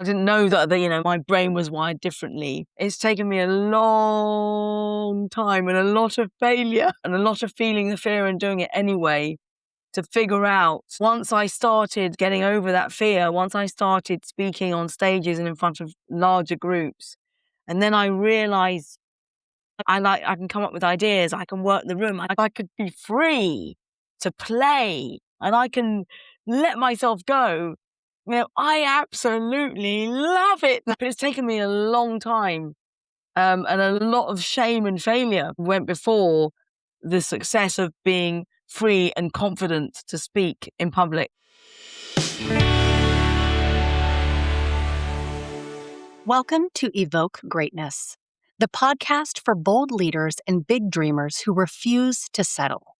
I didn't know that, my brain was wired differently. It's taken me a long time and a lot of failure and a lot of feeling the fear and doing it anyway to figure out. Once I started getting over that fear, once I started speaking on stages and in front of larger groups, and then I realized I can come up with ideas, I can work the room, I could be free to play, and I can let myself go. I absolutely love it. But it's taken me a long time, and a lot of shame and failure went before the success of being free and confident to speak in public. Welcome to Evoke Greatness, the podcast for bold leaders and big dreamers who refuse to settle.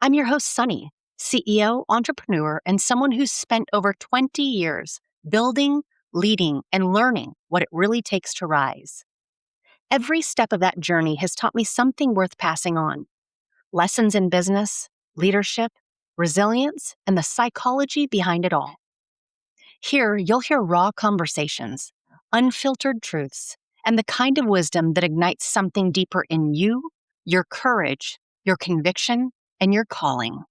I'm your host, Sunny, CEO, entrepreneur, and someone who's spent over 20 years building, leading, and learning what it really takes to rise. Every step of that journey has taught me something worth passing on. Lessons in business, leadership, resilience, and the psychology behind it all. Here, you'll hear raw conversations, unfiltered truths, and the kind of wisdom that ignites something deeper in you, your courage, your conviction, and your calling.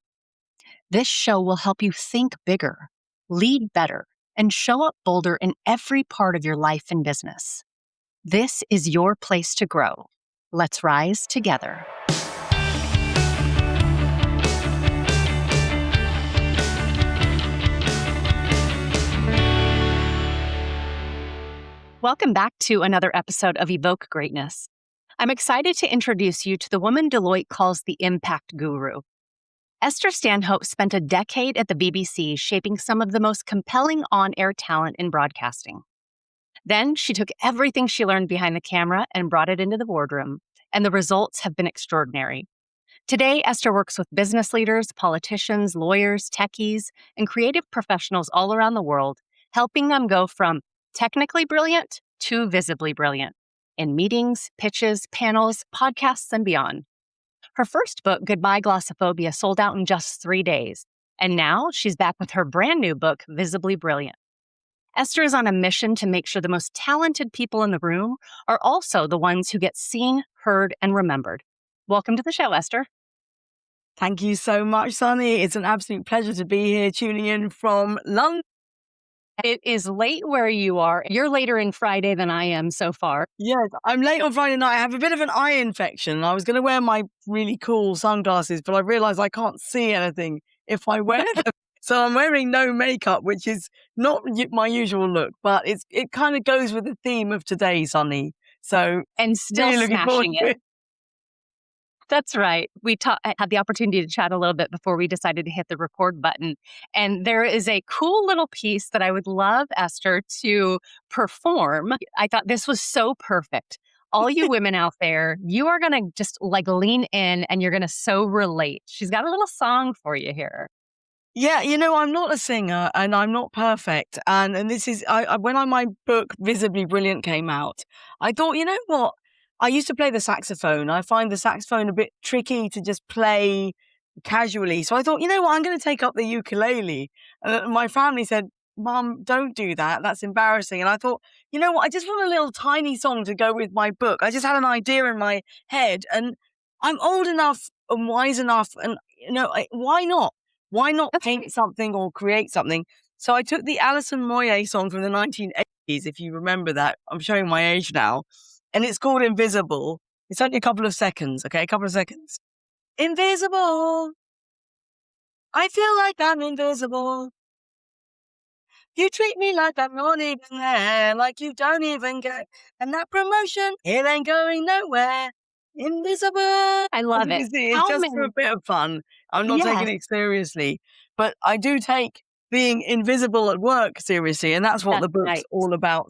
This show will help you think bigger, lead better, and show up bolder in every part of your life and business. This is your place to grow. Let's rise together. Welcome back to another episode of Evoke Greatness. I'm excited to introduce you to the woman Deloitte calls the impact guru. Esther Stanhope spent a decade at the BBC shaping some of the most compelling on-air talent in broadcasting. Then she took everything she learned behind the camera and brought it into the boardroom, and the results have been extraordinary. Today, Esther works with business leaders, politicians, lawyers, techies, and creative professionals all around the world, helping them go from technically brilliant to visibly brilliant in meetings, pitches, panels, podcasts, and beyond. Her first book, Goodbye Glossophobia, sold out in just 3 days. And now she's back with her brand new book, Visibly Brilliant. Esther is on a mission to make sure the most talented people in the room are also the ones who get seen, heard, and remembered. Welcome to the show, Esther. Thank you so much, Sunny. It's an absolute pleasure to be here tuning in from London. It is late where you are. You're later in Friday than I am so far. Yes, I'm late on Friday night. I have a bit of an eye infection. I was going to wear my really cool sunglasses, but I realized I can't see anything if I wear them. So I'm wearing no makeup, which is not my usual look, but it kind of goes with the theme of today, Sunny. So and still really smashing it. That's right. I had the opportunity to chat a little bit before we decided to hit the record button. And there is a cool little piece that I would love Esther to perform. I thought this was so perfect. All you women out there, you are going to just lean in and you're going to so relate. She's got a little song for you here. Yeah, I'm not a singer and I'm not perfect. And this is, when my book Visibly Brilliant came out, I thought, you know what? I used to play the saxophone. I find the saxophone a bit tricky to just play casually. So I thought, you know what? I'm going to take up the ukulele. My family said, Mum, don't do that. That's embarrassing. And I thought, you know what? I just want a little tiny song to go with my book. I just had an idea in my head and I'm old enough and wise enough. And, why not? Why not paint something or create something? So I took the Alison Moyet song from the 1980s, if you remember that. I'm showing my age now. And it's called Invisible. It's only a couple of seconds, okay? A couple of seconds. Invisible. I feel like I'm invisible. You treat me like I'm not even there, like you don't even get. And that promotion, it ain't going nowhere. Invisible. I love it. It's just for a bit of fun. I'm not taking it seriously. But I do take being invisible at work seriously. And that's what the book's all about.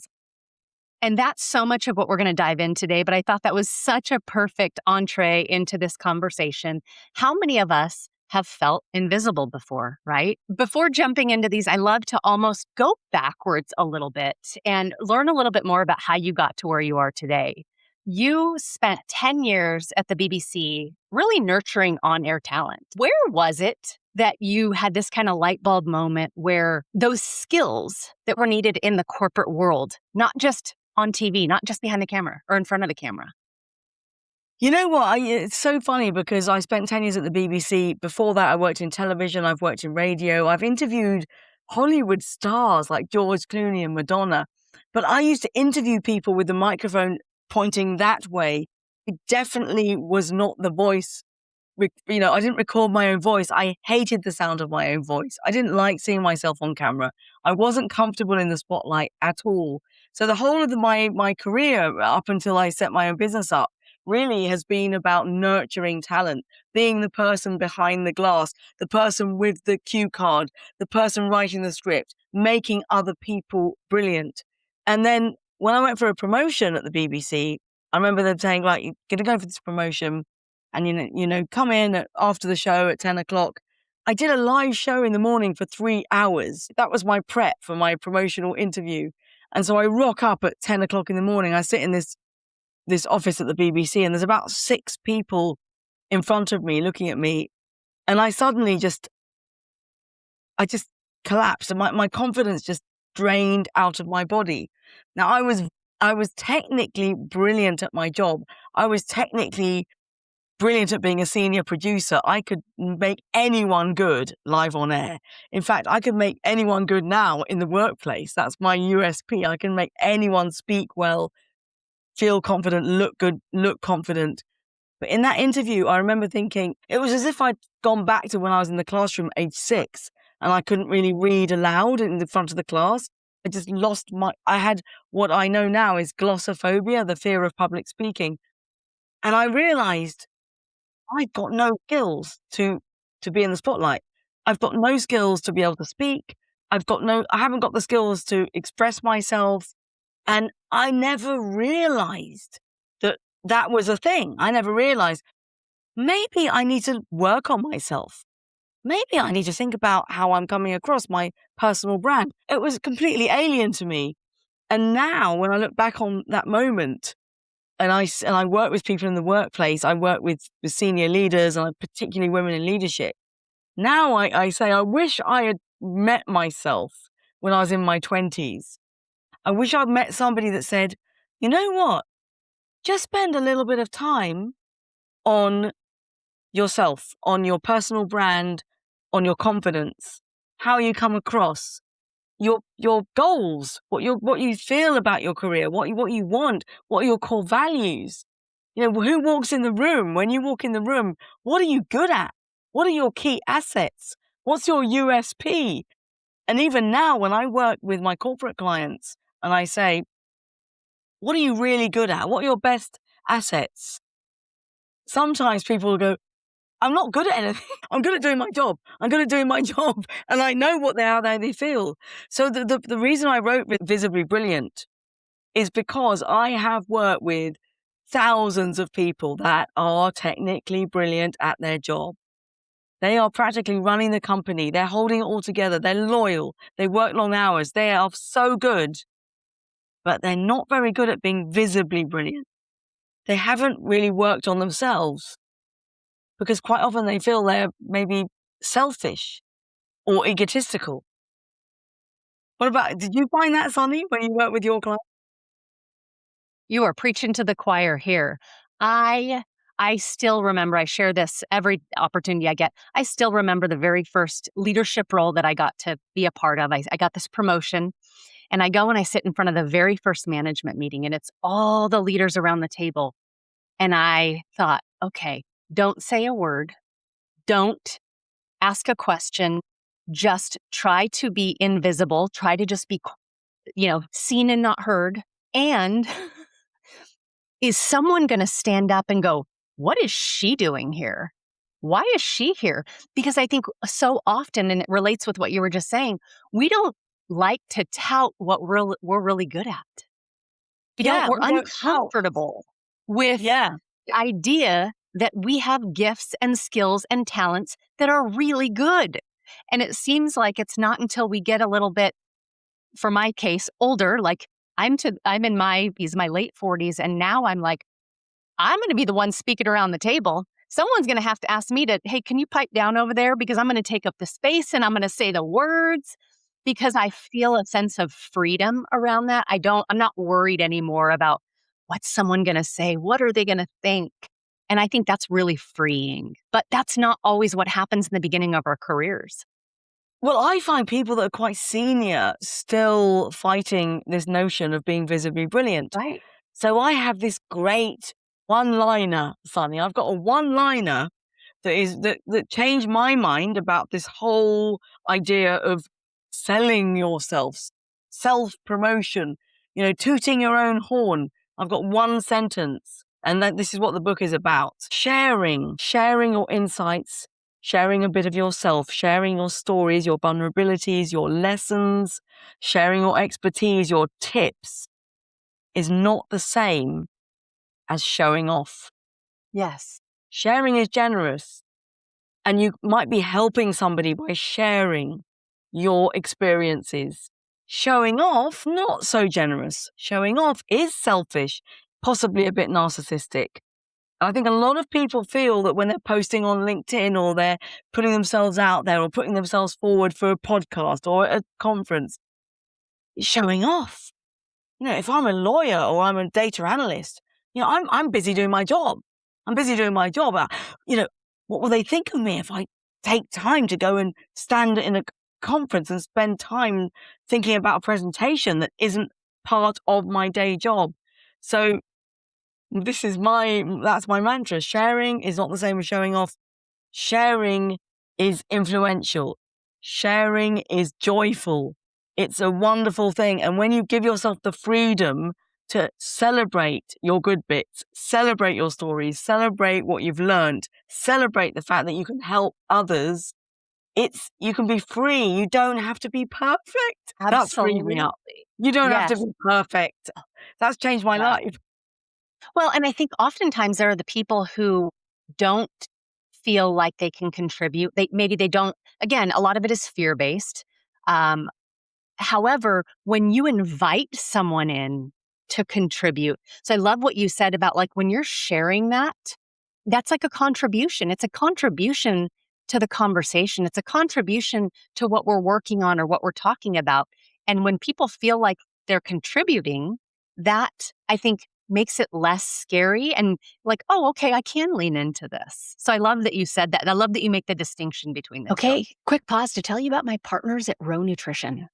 And that's so much of what we're going to dive in today. But I thought that was such a perfect entree into this conversation. How many of us have felt invisible before, right? Before jumping into these, I love to almost go backwards a little bit and learn a little bit more about how you got to where you are today. You spent 10 years at the BBC really nurturing on-air talent. Where was it that you had this kind of light bulb moment where those skills that were needed in the corporate world, not just on TV, not just behind the camera or in front of the camera? You know what? It's so funny because I spent 10 years at the BBC. Before that, I worked in television, I've worked in radio, I've interviewed Hollywood stars like George Clooney and Madonna. But I used to interview people with the microphone pointing that way. It definitely was not the voice. I didn't record my own voice. I hated the sound of my own voice. I didn't like seeing myself on camera. I wasn't comfortable in the spotlight at all. So the whole of my career up until I set my own business up really has been about nurturing talent, being the person behind the glass, the person with the cue card, the person writing the script, making other people brilliant. And then when I went for a promotion at the BBC, I remember them saying, like, you're going to go for this promotion and, come in after the show at 10 o'clock. I did a live show in the morning for 3 hours. That was my prep for my promotional interview. And so I rock up at 10 o'clock in the morning. I sit in this office at the BBC and there's about 6 people in front of me looking at me. And I suddenly just collapsed and my confidence just drained out of my body. Now I was technically brilliant at my job. I was technically brilliant at being a senior producer. I could make anyone good live on air. In fact, I could make anyone good now in the workplace. That's my USP. I can make anyone speak well, feel confident, look good, look confident. But in that interview, I remember thinking, it was as if I'd gone back to when I was in the classroom age 6 and I couldn't really read aloud in the front of the class. I just I had what I know now is glossophobia, the fear of public speaking. And I realized I've got no skills to be in the spotlight. I've got no skills to be able to speak. I haven't got the skills to express myself. And I never realized that was a thing. I never realized maybe I need to work on myself. Maybe I need to think about how I'm coming across, my personal brand. It was completely alien to me. And now when I look back on that moment and I work with people in the workplace, I work with senior leaders and particularly women in leadership. Now I say, I wish I had met myself when I was in my 20s. I wish I'd met somebody that said, you know what? Just spend a little bit of time on yourself, on your personal brand, on your confidence, how you come across, your goals, what you feel about your career, what you want, what are your core values. Who walks in the room? When you walk in the room, what are you good at? What are your key assets? What's your USP? And even now, when I work with my corporate clients and I say, what are you really good at? What are your best assets? Sometimes people will go, I'm not good at anything. I'm good at doing my job. I'm good at doing my job. And I know how they feel. So the reason I wrote Visibly Brilliant is because I have worked with thousands of people that are technically brilliant at their job. They are practically running the company. They're holding it all together. They're loyal. They work long hours. They are so good, but they're not very good at being visibly brilliant. They haven't really worked on themselves because quite often they feel they're maybe selfish or egotistical. Did you find that, Sunny, when you work with your clients? You are preaching to the choir here. I still remember, I share this every opportunity I get. I still remember the very first leadership role that I got to be a part of. I got this promotion and I go and I sit in front of the very first management meeting and it's all the leaders around the table. And I thought, okay, don't say a word. Don't ask a question. Just try to be invisible. Try to just be, seen and not heard. And is someone going to stand up and go, what is she doing here? Why is she here? Because I think so often, and it relates with what you were just saying, we don't like to tout what we're really good at. We're uncomfortable with the idea that we have gifts and skills and talents that are really good. And it seems like it's not until we get a little bit, for my case, older, like I'm in my late 40s, and now I'm like, I'm going to be the one speaking around the table. someone's going to have to ask me to, hey, can you pipe down over there? Because I'm going to take up the space and I'm going to say the words because I feel a sense of freedom around that. I'm not worried anymore about what's someone going to say? What are they going to think? And I think that's really freeing. But that's not always what happens in the beginning of our careers. Well, I find people that are quite senior still fighting this notion of being visibly brilliant. Right. So I have this great one-liner, Sunny. I've got a one-liner that changed my mind about this whole idea of selling yourself, self-promotion, tooting your own horn. I've got one sentence, and this is what the book is about. Sharing your insights, sharing a bit of yourself, sharing your stories, your vulnerabilities, your lessons, sharing your expertise, your tips is not the same as showing off. Yes. Sharing is generous, and you might be helping somebody by sharing your experiences. Showing off, not so generous. Showing off is selfish, possibly a bit narcissistic. I think a lot of people feel that when they're posting on LinkedIn or they're putting themselves out there or putting themselves forward for a podcast or a conference, it's showing off. If I'm a lawyer or I'm a data analyst, I'm busy doing my job. I'm busy doing my job. What will they think of me if I take time to go and stand in a conference and spend time thinking about a presentation that isn't part of my day job? So that's my mantra. Sharing is not the same as showing off. Sharing is influential. Sharing is joyful. It's a wonderful thing. And when you give yourself the freedom to celebrate your good bits, celebrate your stories, celebrate what you've learned, celebrate the fact that you can help others, you can be free. You don't have to be perfect. That's freed me up. You don't have to be perfect. That's changed my life. Well, and I think oftentimes there are the people who don't feel like they can contribute. Maybe they don't. Again, a lot of it is fear-based. However, when you invite someone in to contribute, so I love what you said about like when you're sharing that's like a contribution. It's a contribution to the conversation. It's a contribution to what we're working on or what we're talking about. And when people feel like they're contributing, that I think makes it less scary and like, oh, okay, I can lean into this. So I love that you said that. And I love that you make the distinction between the two. Okay, quick pause to tell you about my partners at Row Nutrition.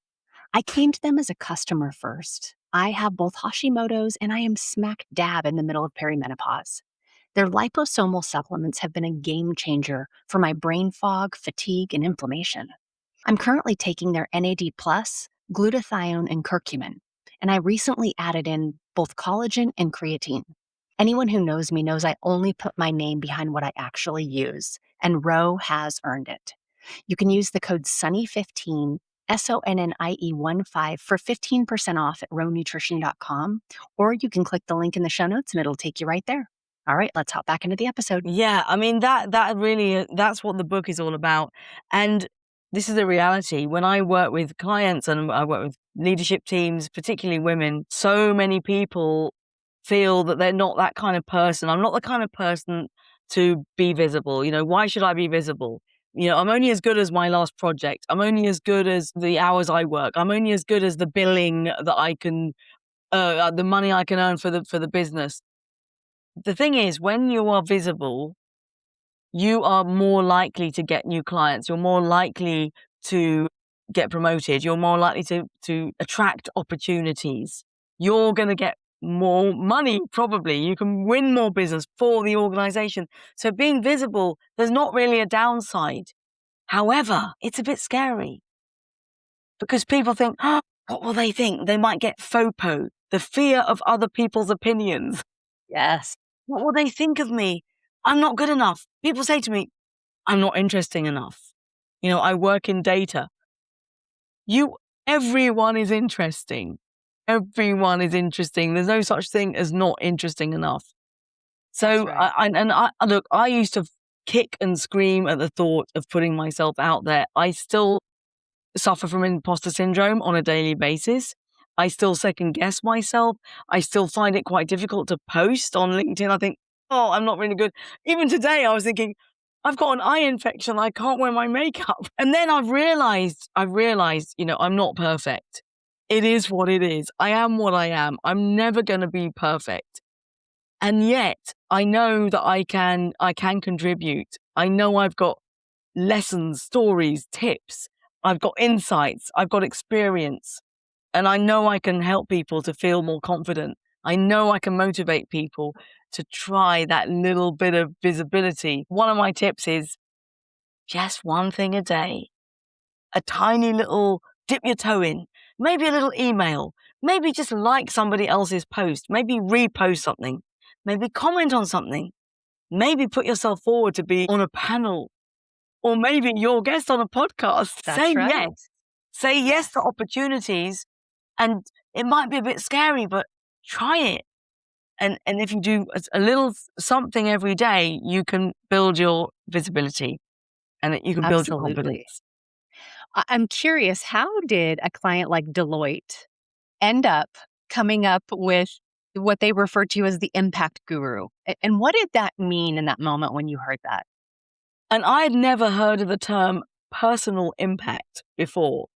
I came to them as a customer first. I have both Hashimoto's and I am smack dab in the middle of perimenopause. Their liposomal supplements have been a game changer for my brain fog, fatigue, and inflammation. I'm currently taking their NAD+, glutathione, and curcumin, and I recently added in both collagen and creatine. Anyone who knows me knows I only put my name behind what I actually use, and Row has earned it. You can use the code SONNIE15, SONNIE15 for 15% off at rownutrition.com, or you can click the link in the show notes and it'll take you right there. All right, let's hop back into the episode. Yeah, I mean, that really, that's what the book is all about. And this is the reality. When I work with clients and I work with leadership teams, particularly women, so many people feel that they're not that kind of person. I'm not the kind of person to be visible. Why should I be visible? I'm only as good as my last project. I'm only as good as the hours I work. I'm only as good as the billing that I can, the money I can earn for the business. The thing is, when you are visible, you are more likely to get new clients. You're more likely to get promoted. You're more likely to attract opportunities. You're going to get more money, probably. You can win more business for the organization. So being visible, there's not really a downside. However, it's a bit scary because people think, oh, what will they think? They might get FOPO, the fear of other people's opinions. Yes. What will they think of me? I'm not good enough. People say to me, I'm not interesting enough. I work in data. Everyone is interesting. Everyone is interesting. There's no such thing as not interesting enough. So, right. Look, I used to kick and scream at the thought of putting myself out there. I still suffer from imposter syndrome on a daily basis. I still second guess myself. I still find it quite difficult to post on LinkedIn. I think, oh, I'm not really good. Even today, I was thinking, I've got an eye infection. I can't wear my makeup. And then I've realized, I'm not perfect. It is what it is. I am what I am. I'm never going to be perfect. And yet I know that I can contribute. I know I've got lessons, stories, tips. I've got insights. I've got experience. And I know I can help people to feel more confident. I know I can motivate people to try that little bit of visibility. One of my tips is just one thing a day, a tiny little dip your toe in, maybe a little email, maybe just like somebody else's post, maybe repost something, maybe comment on something, maybe put yourself forward to be on a panel, or maybe you're a guest on a podcast. That's Say right. yes. Say yes to opportunities. And it might be a bit scary, but try it. And if you do a little something every day, you can build your visibility and you can build your Absolutely. confidence. I'm curious, how did a client like Deloitte end up coming up with what they refer to as the impact guru? And what did that mean in that moment when you heard that? And I had never heard of the term personal impact before.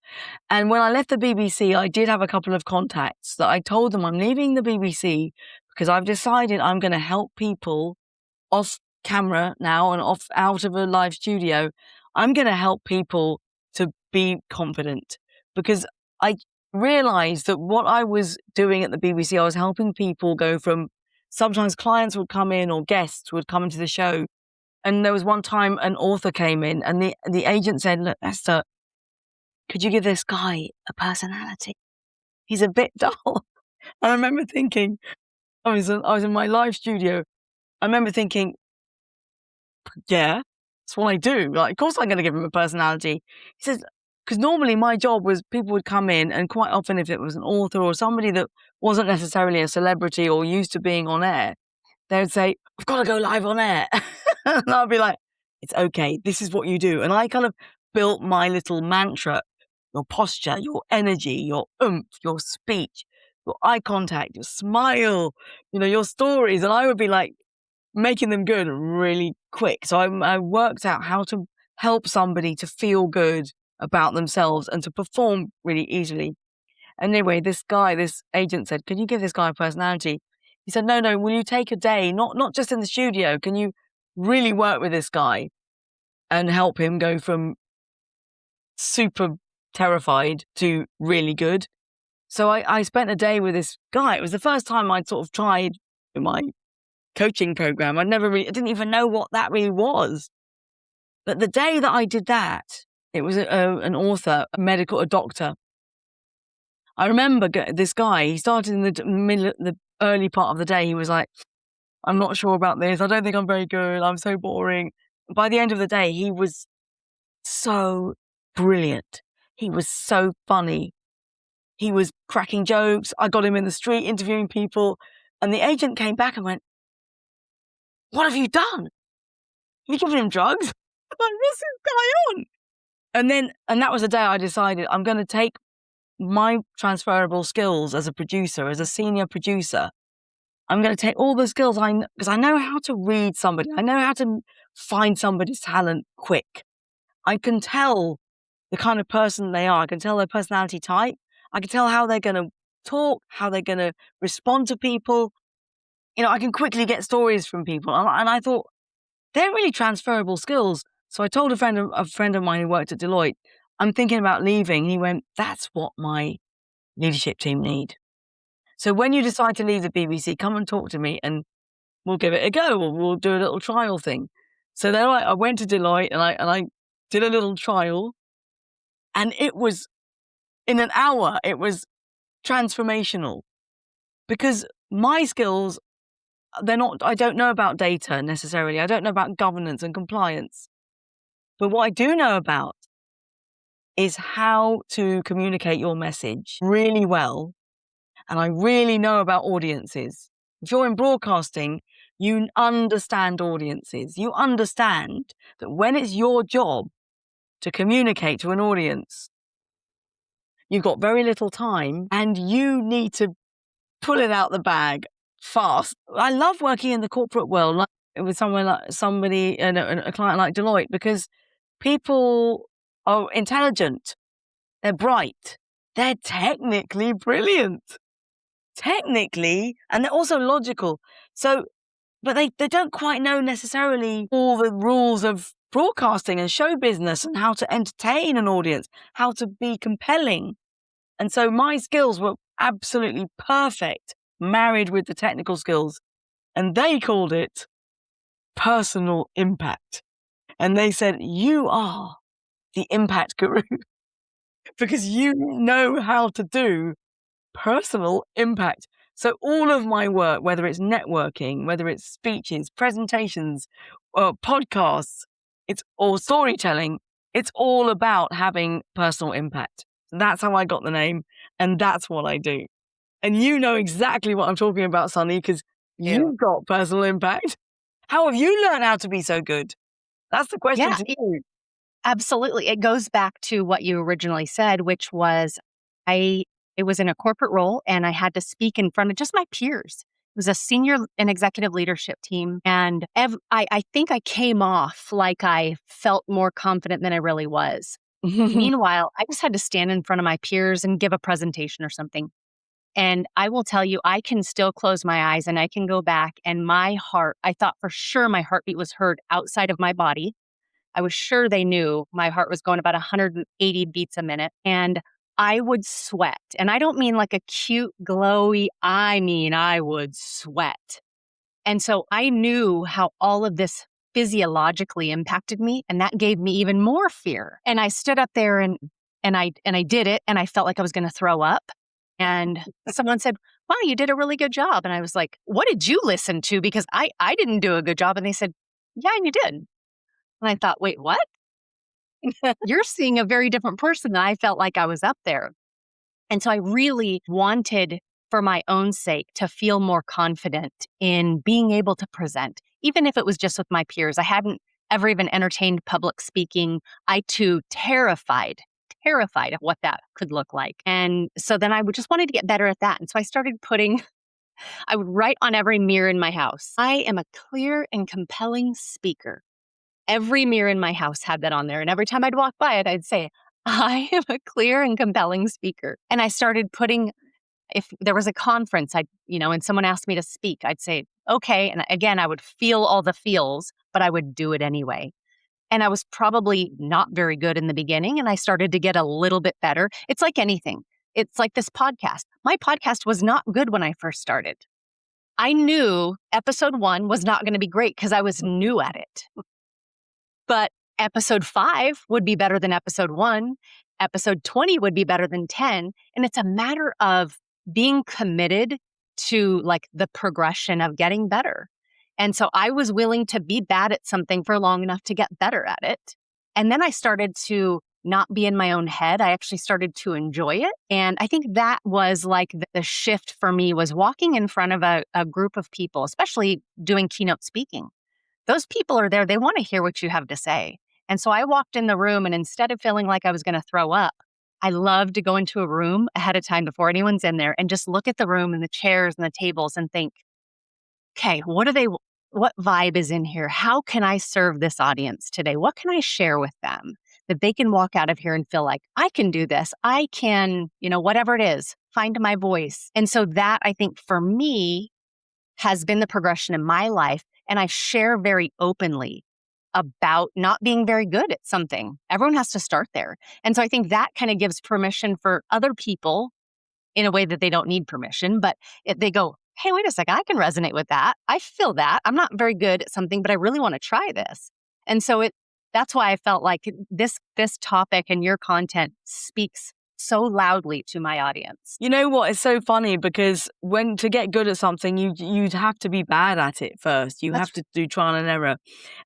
And when I left the BBC, I did have a couple of contacts that I told them I'm leaving the BBC because I've decided I'm going to help people off camera now and out of a live studio. I'm going to help people to be confident because I realized that what I was doing at the BBC, I was helping people go from sometimes clients would come in or guests would come into the show. And there was one time an author came in and the agent said, look, Esther, could you give this guy a personality? He's a bit dull. And I remember thinking, I was in my live studio. I remember thinking, yeah, that's what I do. Like, of course I'm going to give him a personality. He says, because normally my job was people would come in and quite often if it was an author or somebody that wasn't necessarily a celebrity or used to being on air, they would say, I've got to go live on air. And I'd be like, it's okay. This is what you do. And I kind of built my little mantra, your posture, your energy, your oomph, your speech, your eye contact, your smile, your stories. And I would be like making them good really quick. So I worked out how to help somebody to feel good about themselves and to perform really easily. And anyway, this agent said, can you give this guy a personality? He said, no, will you take a day, not just in the studio, can you really work with this guy and help him go from super terrified to really good? So I spent a day with this guy. It was the first time I'd sort of tried my coaching program. I didn't even know what that really was. But the day that I did that, it was an author, a doctor. I remember this guy, he started in the early part of the day. He was like, I'm not sure about this. I don't think I'm very good. I'm so boring. By the end of the day, he was so brilliant. He was so funny. He was cracking jokes. I got him in the street interviewing people. And the agent came back and went, what have you done? You giving him drugs? I'm like, what's this guy on? And that was the day I decided I'm going to take my transferable skills as a producer, as a senior producer. I'm going to take all the skills because I know how to read somebody. I know how to find somebody's talent quick. I can tell the kind of person they are. I can tell their personality type. I can tell how they're going to talk, how they're going to respond to people. I can quickly get stories from people. And I thought, they're really transferable skills. So I told a friend of mine who worked at Deloitte, I'm thinking about leaving. And he went, that's what my leadership team need. So when you decide to leave the BBC, come and talk to me and we'll give it a go. We'll do a little trial thing. So then I went to Deloitte and I did a little trial. And it was, in an hour, it was transformational. Because my skills, I don't know about data necessarily. I don't know about governance and compliance. But what I do know about is how to communicate your message really well. And I really know about audiences. If you're in broadcasting, you understand audiences. You understand that when it's your job to communicate to an audience, you've got very little time and you need to pull it out the bag, fast. I love working in the corporate world, like with someone like somebody and a client like Deloitte, because people are intelligent, they're bright, they're technically brilliant, technically, and they're also logical. So, but they don't quite know necessarily all the rules of broadcasting and show business and how to entertain an audience, how to be compelling. And so my skills were absolutely perfect, married with the technical skills. And they called it personal impact. And they said, you are the impact guru because you know how to do personal impact. So all of my work, whether it's networking, whether it's speeches, presentations, podcasts, or storytelling, it's all about having personal impact. That's how I got the name, and that's what I do. And you know exactly what I'm talking about, Sunny, because you've got personal impact. How have you learned how to be so good? That's the question Yeah, to you. absolutely. It goes back to what you originally said, which was it was in a corporate role and I had to speak in front of just my peers. It was a senior and executive leadership team. And I think I came off like I felt more confident than I really was. Meanwhile, I just had to stand in front of my peers and give a presentation or something. And I will tell you, I can still close my eyes and I can go back and my heart, I thought for sure my heartbeat was heard outside of my body. I was sure they knew my heart was going about 180 beats a minute. And I would sweat. And I don't mean like a cute, glowy, I mean, I would sweat. And so I knew how all of this physiologically impacted me. And that gave me even more fear. And I stood up there and I did it. And I felt like I was going to throw up. And someone said, wow, you did a really good job. And I was like, what did you listen to? Because I didn't do a good job. And they said, yeah, and you did. And I thought, wait, what? You're seeing a very different person than I felt like I was up there. And so I really wanted, for my own sake, to feel more confident in being able to present, even if it was just with my peers. I hadn't ever even entertained public speaking. I too terrified of what that could look like. And so then I would just wanted to get better at that. And so I started I would write on every mirror in my house, I am a clear and compelling speaker. Every mirror in my house had that on there. And every time I'd walk by it, I'd say, I am a clear and compelling speaker. And I started putting, if there was a conference, and someone asked me to speak, I'd say, okay. And again, I would feel all the feels, but I would do it anyway. And I was probably not very good in the beginning. And I started to get a little bit better. It's like anything. It's like this podcast. My podcast was not good when I first started. I knew episode 1 was not going to be great because I was new at it. But episode 5 would be better than episode 1. Episode 20 would be better than 10. And it's a matter of being committed to like the progression of getting better. And so I was willing to be bad at something for long enough to get better at it. And then I started to not be in my own head. I actually started to enjoy it. And I think that was like the shift for me, was walking in front of a group of people, especially doing keynote speaking. Those people are there. They want to hear what you have to say. And so I walked in the room, and instead of feeling like I was going to throw up, I love to go into a room ahead of time before anyone's in there and just look at the room and the chairs and the tables and think, okay, what vibe is in here? How can I serve this audience today? What can I share with them that they can walk out of here and feel like I can do this? I can, whatever it is, find my voice. And so that, I think, for me, has been the progression in my life. And I share very openly about not being very good at something. Everyone has to start there. And so I think that kind of gives permission for other people in a way that they don't need permission, but they go, hey, wait a second, I can resonate with that. I feel that. I'm not very good at something, but I really want to try this. And so that's why I felt like this topic and your content speaks so loudly to my audience. You know what? It's so funny because to get good at something, you'd have to be bad at it first. You have to do trial and error.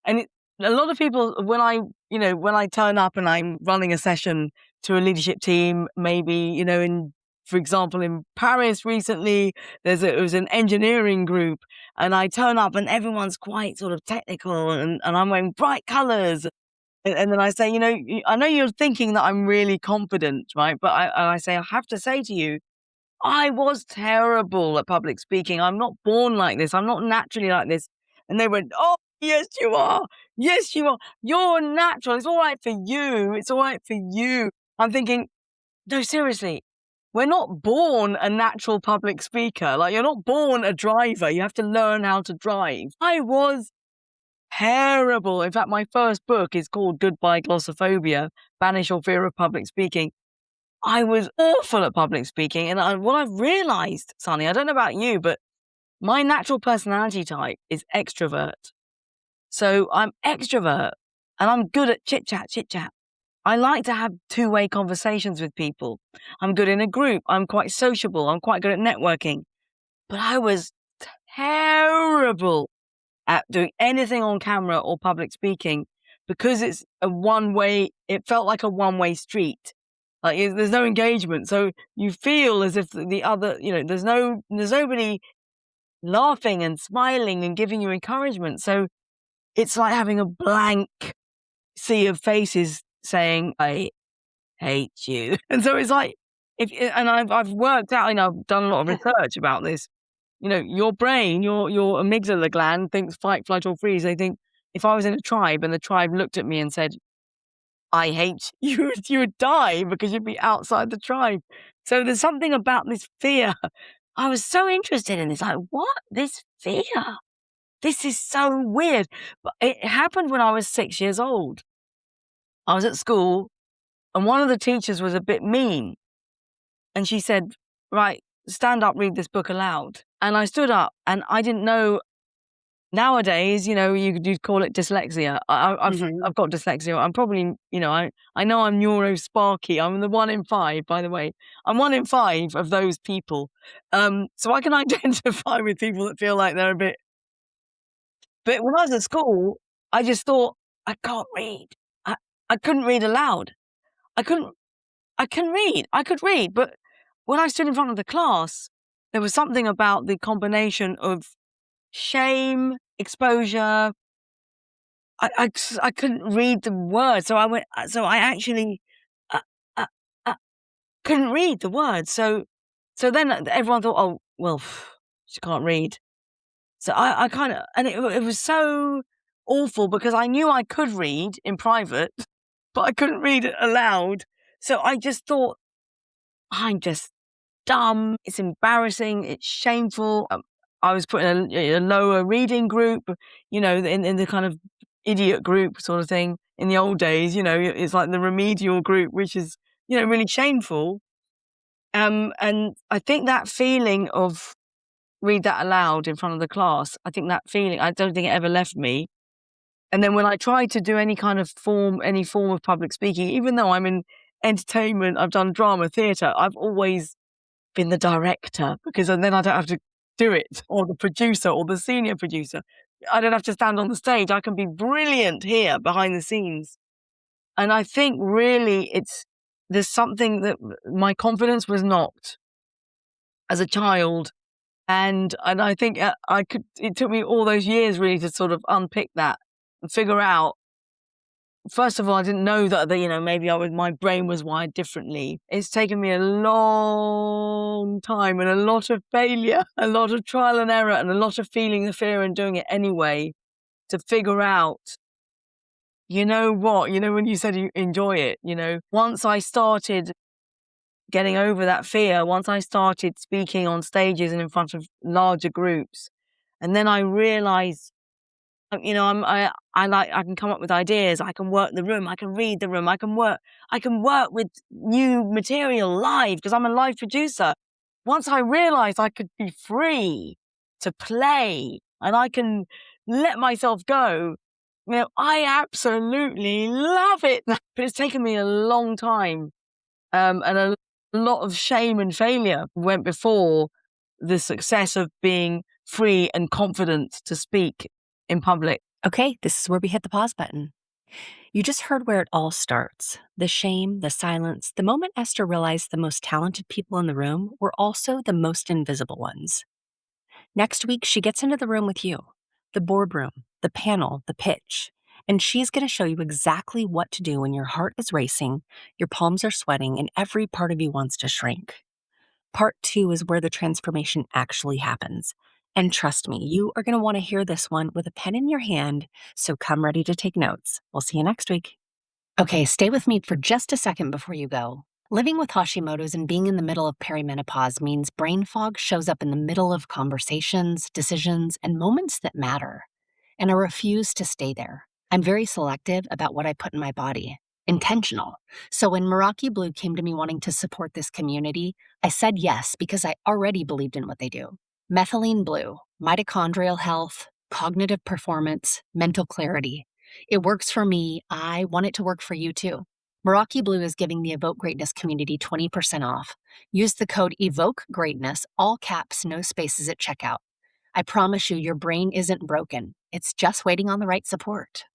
And a lot of people, when I turn up and I'm running a session to a leadership team, maybe, for example, in Paris recently, it was an engineering group, and I turn up and everyone's quite sort of technical, and I'm wearing bright colors. And then I say, I know you're thinking that I'm really confident, right? But I say, I have to say to you, I was terrible at public speaking. I'm not born like this. I'm not naturally like this. And they went, "Oh, yes, you are. Yes, you are. You're natural. It's all right for you. It's all right for you." I'm thinking, no, seriously, we're not born a natural public speaker. Like, you're not born a driver. You have to learn how to drive. I was terrible. In fact, my first book is called Goodbye Glossophobia, Banish Your Fear of Public Speaking. I was awful at public speaking. And what I've realized, Sunny, I don't know about you, but my natural personality type is extrovert. So I'm extrovert and I'm good at chit chat. I like to have two-way conversations with people. I'm good in a group. I'm quite sociable. I'm quite good at networking. But I was terrible at doing anything on camera or public speaking because it's a one-way, it felt like a one-way street. Like, there's no engagement. So you feel as if the other, there's nobody laughing and smiling and giving you encouragement. So it's like having a blank sea of faces saying, "I hate you." And so it's like, and I've worked out, I've done a lot of research about this. Your brain, your amygdala gland thinks fight, flight, or freeze. They think if I was in a tribe and the tribe looked at me and said, "I hate you," you would die because you'd be outside the tribe. So there's something about this fear. I was so interested in this. Like, what? This fear? This is so weird. But it happened when I was 6 years old. I was at school and one of the teachers was a bit mean. And she said, "Right, stand up, read this book aloud." And I stood up and I didn't know. Nowadays, you'd call it dyslexia. I've got dyslexia. I'm probably, I know I'm neurosparky. I'm the 1 in 5, by the way. I'm 1 in 5 of those people. So I can identify with people that feel like they're a bit. But when I was at school, I just thought, I can't read. I couldn't read aloud. I couldn't. I can read. I could read, but when I stood in front of the class, there was something about the combination of shame, exposure. I couldn't read the words, so I actually uh, uh, uh, couldn't read the words. So then everyone thought, "Oh, well, she can't read." So I kind of, and it was so awful because I knew I could read in private, but I couldn't read it aloud. So I just thought, I'm just dumb. It's embarrassing. It's shameful. I was put in a lower reading group, in the kind of idiot group sort of thing. In the old days, it's like the remedial group, which is, really shameful. And I think that feeling of read that aloud in front of the class, I think that feeling, I don't think it ever left me. And then when I tried to do any form of public speaking, even though I'm in entertainment, I've done drama, theatre, I've always been the director because then I don't have to do it, or the producer or the senior producer. I don't have to stand on the stage. I can be brilliant here behind the scenes. And I think really there's something that my confidence was knocked as a child. And I think it took me all those years really to sort of unpick that and figure out. First of all, I didn't know that maybe my brain was wired differently. It's taken me a long time and a lot of failure, a lot of trial and error, and a lot of feeling the fear and doing it anyway to figure out, when you said you enjoy it, once I started getting over that fear, once I started speaking on stages and in front of larger groups, and then I realized, I can come up with ideas. I can work the room. I can read the room. I can work with new material live because I'm a live producer. Once I realized I could be free to play and I can let myself go, I absolutely love it. But it's taken me a long time, and a lot of shame and failure went before the success of being free and confident to speak in public. Okay, this is where we hit the pause button. You just heard where it all starts. The shame, the silence, the moment Esther realized the most talented people in the room were also the most invisible ones. Next week, she gets into the room with you, the boardroom, the panel, the pitch, and she's going to show you exactly what to do when your heart is racing, your palms are sweating, and every part of you wants to shrink. Part 2 is where the transformation actually happens. And trust me, you are going to want to hear this one with a pen in your hand, so come ready to take notes. We'll see you next week. Okay, stay with me for just a second before you go. Living with Hashimoto's and being in the middle of perimenopause means brain fog shows up in the middle of conversations, decisions, and moments that matter. And I refuse to stay there. I'm very selective about what I put in my body, intentional. So when Meraki Blue came to me wanting to support this community, I said yes because I already believed in what they do. Methylene Blue, mitochondrial health, cognitive performance, mental clarity. It works for me. I want it to work for you too. Meraki Blue is giving the Evoke Greatness community 20% off. Use the code EVOKE GREATNESS, all caps, no spaces at checkout. I promise you, your brain isn't broken. It's just waiting on the right support.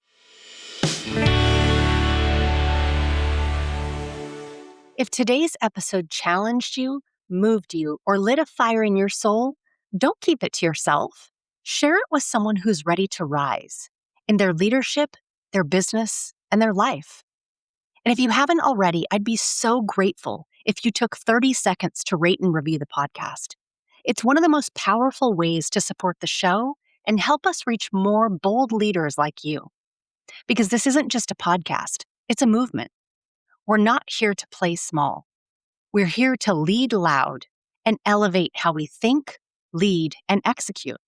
If today's episode challenged you, moved you, or lit a fire in your soul, don't keep it to yourself. Share it with someone who's ready to rise in their leadership, their business, and their life. And if you haven't already, I'd be so grateful if you took 30 seconds to rate and review the podcast. It's one of the most powerful ways to support the show and help us reach more bold leaders like you. Because this isn't just a podcast, it's a movement. We're not here to play small. We're here to lead loud and elevate how we think, lead, and execute,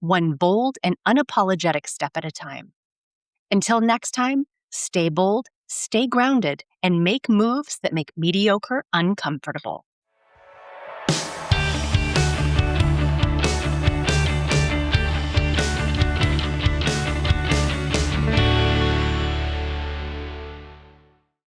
one bold and unapologetic step at a time. Until next time, stay bold, stay grounded, and make moves that make mediocre uncomfortable.